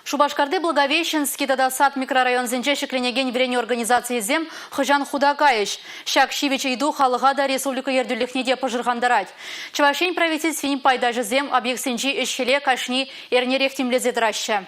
Шубашкарды Благовещенский тада сад микрорайон зенче шекленеген верене организации зем Хыжан Худакаевич. Шак Шивич иду халыга да республика ердюлехнеде пожыргандарать. Чавашень правительственный пайдажы зем объект сенчи ишхеле кашни эрнерех тимлезедраща.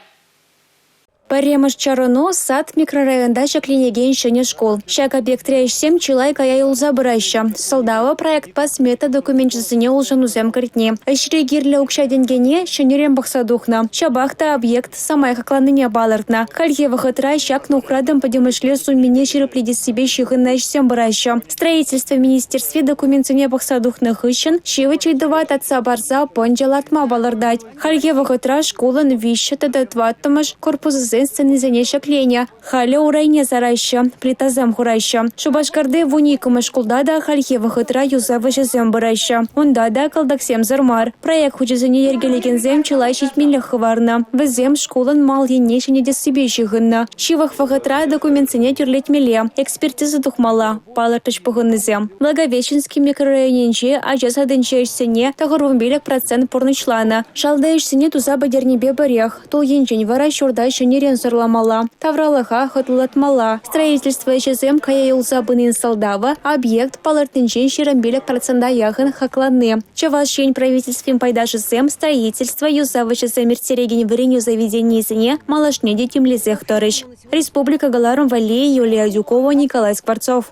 Паремыш чароно сад микрорайонда шакленеген шене школ. Шак объект рейшсем чилай кая улза быраща. Солдава проект по смета документчесыне улжанузем кыртне. Эшре гирле укшаденгене шенерем бахсадухна. Шабахта объект самай хакланыне балартна. Халье вахатра шак нухрадам подемышле суммине широпледи себе щихына ишсем быраща. Строительство в министерстве документсыне бахсадухна хыщен. Шивычай дават отца барза понджалатма балардать. Халье вахатра школан вища тадатваттамаш корпус сценизане шакления. Халя урайне зараща, плитазем хураща. Шубашкарды вуникам школда да халье вахытра юзавыжы зем быраща. Онда да калдаксем зармар. Проект хучызыне ергелеген зем чилайшить милях хварна. Везем школан мал енешине десибе жигынна. Шивах вахытра документсыне тюрлет миле. Экспертиза тухмала. Палартыш пыгынны зем. Благовещенский микрорайоненче ажас адынчешсене тағырвымбелек процент порнычлана. Шалдаешсене туза бадернебе барех. Тол енчень вара шурда шенере сорламала. Тавралаха хатлатмала. Строительство HSM кая юлза бынын солдава. Объект палартынчен ширамбелек процента яхын хакланы. Чавашень правительствен пайдаши зем строительство юза в HSM мертереген варенью заведений зене малашне детям лизех торыш. Республика Галаром Валей, Юлия Дюкова, Николай Скворцов.